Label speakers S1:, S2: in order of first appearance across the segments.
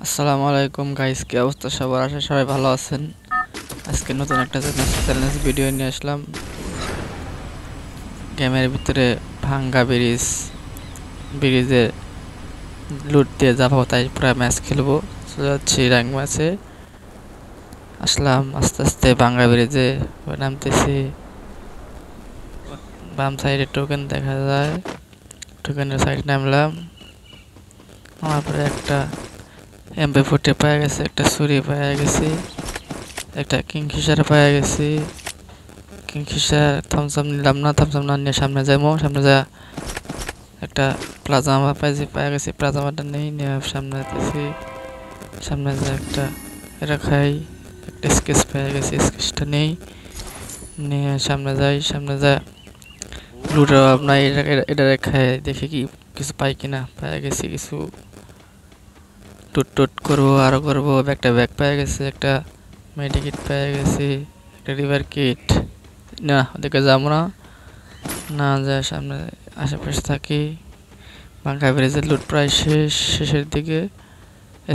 S1: আসসালামু আলাইকুম গাইস, কি অবস্থা সবার? আশা সবাই ভালো আছেন। আজকে নতুন একটা চ্যালেঞ্জ ভিডিও নিয়ে আসলাম। গেমের ভিতরে ভাঙ্গা ব্রিজে লুট দিয়ে যাবো, তাই পুরো ম্যাচ খেলবো। চলে যাচ্ছি র্যাঙ্ক ম্যাচে। আসলাম আস্তে আস্তে ভাঙ্গা ব্রিজে, নামতেছি। বাম সাইডে টোকেন দেখা যায়, টোকেনের সাইডে নামলাম। আমার পরে একটা MP40 পাওয়া গেছে, একটা ছুরি পাওয়া গেছি, একটা কিংফিশার পাওয়া গেছি। কিংফিশার থমসম নিলাম না, থমসম না নিয়ে সামনে যাবো। সামনে যা একটা প্লাজামা পাওয়া গেছে, প্লাজামাটা নেই নিয়ে সামনে যেতেছি। সামনে যা একটা এটা খাই, একটা স্কেচ পাওয়া গেছে, স্কেচটা নেই নিয়ে সামনে যাই। সামনে যা লুটের আপনার এটা খাই, দেখি কি কিছু পাই কিনা। পাওয়া গেছে কিছু, টুট করবো, আরো করবো। একটা ব্যাগ পাওয়া গেছে, একটা মেডিকিট পেয়ে গেছি, একটা রিভার কিট। না ওদিকে যাবো না, না যায় সামনে আশেপাশে থাকি। ভাঙ্গা ব্রিজের লুট প্রায় শেষের দিকে।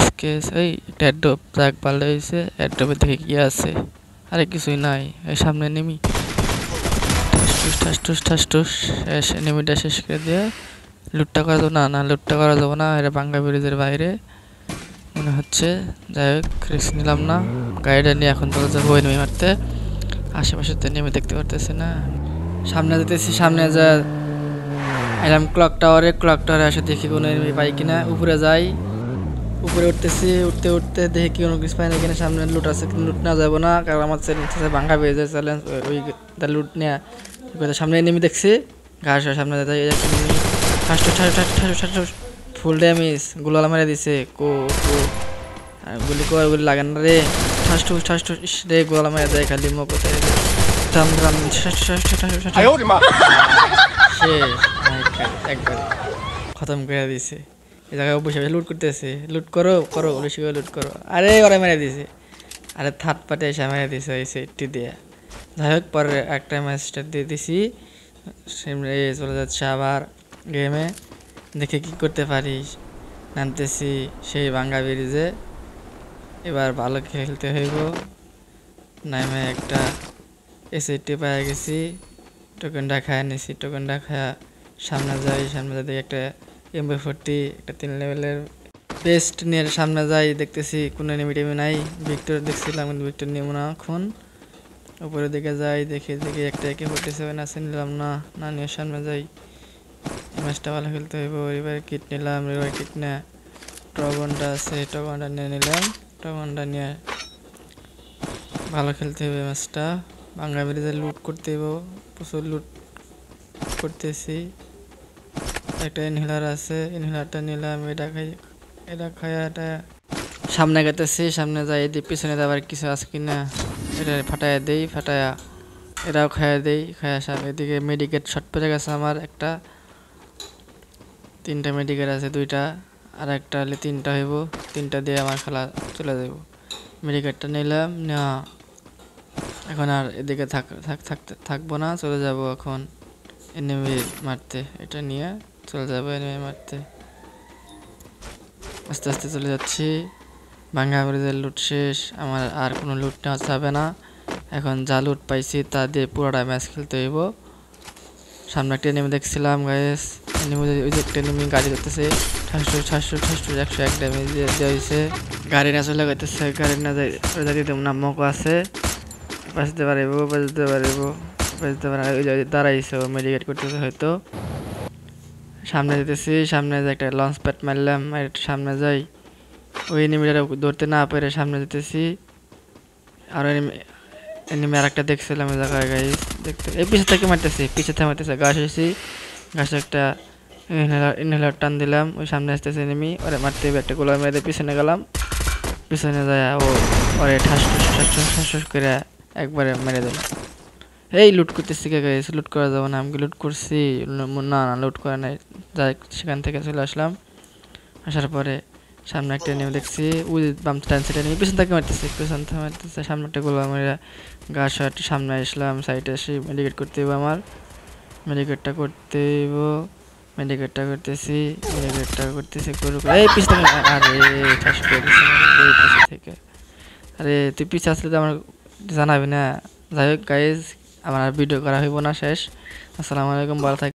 S1: স্কেচ এই একটা অ্যাড্রপ ট্রাক পাল্টে হয়েছে, অ্যাড্রপের দিকে কি আছে? আরে কিছুই নাই, এই সামনে নেমি ঠাস শেষ। নেমিটা শেষ করে দিয়ে লুটটা করা যাবো না, লুটটা করা যাবো না, এটা ভাঙ্গা ব্রিজের বাইরে মনে হচ্ছে। যাই হোক, রিস্ক নিলাম না। গাড়িটা নিয়ে এখন চলে যাবো নেমে মারতে। আশেপাশে তো নেমে দেখতে পারতেছি না। সামনে যেতেছি, সামনে যা এলাম ক্লক টাওয়ারে এসে দেখি কোনো এনিমি পাই কিনা। উপরে যাই, উপরে উঠতে উঠতে দেখি কি কোনো কিছু পাই না কিনা। সামনে লুট আছে, কিন্তু লুট না যাবো না, কারণ আমার চ্যালেঞ্জ ভাঙ্গা পেয়েছে চ্যালেঞ্জ। ওই লুট নিয়ে সামনে এনিমি দেখছি, ঘাস সামনে যাই। ফুল ড্যামেজ, গুলাল মেরে দিছে। গুলি লাগে না রে। ঠাস রে, গোলা মেরে দেয় খালি মো কোথায়। একবার খতম করে দিছে। এই জায়গায় বসে লুট করতেছে, লুট করো বেশি করে লুট করো। আরে ওরা মেরে দিছে, আরে থার্ড পার্টি এসে মেরে দিছে এই সেটটি দিয়ে। যাই হোক, পরে একটা ম্যাচটা দিয়ে দিছি। চলে যাচ্ছে আবার গেমে, দেখে কি করতে পারিস। নামতেছি সেই ভাঙ্গা ব্রিজে, এবার ভালো খেলতে হইব। নামে একটা এসএটি পেয়ে গেছি, টোকেনটা খায় নিছি। টোকেনটা খায়া সামনে যাই, সামনে যাই একটা MP40, একটা 3 লেভেলের বেস্ট নিয়ে সামনে যাই। দেখতেছি কোনো এনিমি নাই। ভিক্টর দেখছিলাম, কিন্তু ভিক্টর নিব না এখন। উপরের দিকে যাই, দেখি একটা AK-47 আছে, নিলাম না, নিয়ে সামনে যাই। এই ম্যাচটা ভালো খেলতে হইব। রিভার কিট নিলাম, রিভার কিট না টগনটা আছে, টগনটা নিয়ে নিলাম। টগনটা নিয়ে ভালো খেলতে হবে ম্যাচটা। ভাঙ্গা ব্রিজে লুট করতে হইব, প্রচুর লুট করতেছি। একটা ইনহেলার আছে, ইনহেলারটা নিলাম। এটা খাইয়া সামনে গেতেছি। সামনে যাই, এদিকে পিছনে আবার কিছু আছে কিনা এটা ফাটাইয়া দেই। ফাটাইয়া এটাও খাইয়া দেই। খাইয়া এদিকে মেডিকেট শর্ট পড়ে গেছে আমার একটা, 3টা মেডিকেট আছে, 2টা আর একটা হলে 3টা হইব। 3টা দিয়ে আমার খেলা চলে যাব। মেডিকেটটা নিলাম, নেওয়া এখন আর এদিকে থাকবো না, চলে যাব এখন এনিমি মারতে। এটা নিয়ে চলে যাবো এনিমি মারতে। আস্তে আস্তে চলে যাচ্ছি। ভাঙ্গা ব্রিজের লুট শেষ, আমার আর কোনো লুট নেওয়া যাবে না। এখন যা লুট পাইছি তা দিয়ে পুরোটা ম্যাচ খেলতে হইব। সামনে একটা এনিমি দেখছিলাম গাইস, ওই যে একটা এনিমি গাড়ি ধরতেছে। 101 ড্যামেজ দিয়ে হয়েছে। গাড়ি না চলে গেতেছে, গাড়ি না যাই তেমন নামকও আছে। বাঁচতে পারিব দাঁড়াইছে, মেডিকেট করতেছে হয়তো। সামনে যেতেছি, সামনে যে একটা লঞ্চ প্যাড মারলাম, সামনে যাই। ওই এনিমিটা ধরতে না পেরে সামনে যেতেছি। আর এনিমি আর একটা দেখছিলাম ওই জায়গায় গাইস, দেখতে এই পিছে থেকে মারতেছি, গাছ হয়েছি। গাছে একটা ইনহেলার টান দিলাম, ওই সামনে আসতেছে এনিমি, ওরে মারতে একটা গোলা মেরে পিছনে গেলাম। পিছনে যায় ওরে ঠাস করে একবারে মেরে দিল। এই লুট করতেছি কে গাইস, লুট করা যাবে না। আমি লুট করছি না, লুট করা নাই। যাই সেখান থেকে চলে আসলাম। আসার পরে সামনে একটা এনিমি দেখছি, ওই বাম ডান সাইডে এনিমি, পিছন থেকে মারতেছে। সামনে একটা গোলা মেরে গাছ একটু সামনে আসলাম। সাইডে এসে মেডিকেট করতে হইব আমার, মেডিকেটটা করতে হইব। মেডিকেটটা করতেছি করুক এই পিছনে আরে ঠাস করে দিছে এই পিছে থেকে আরে তুই পিছে আসলে তো আমার জানাবি না যাই হোক গাইজ আমার আর ভিডিও করা হইব না শেষ আসসালামু আলাইকুম ভালো থাক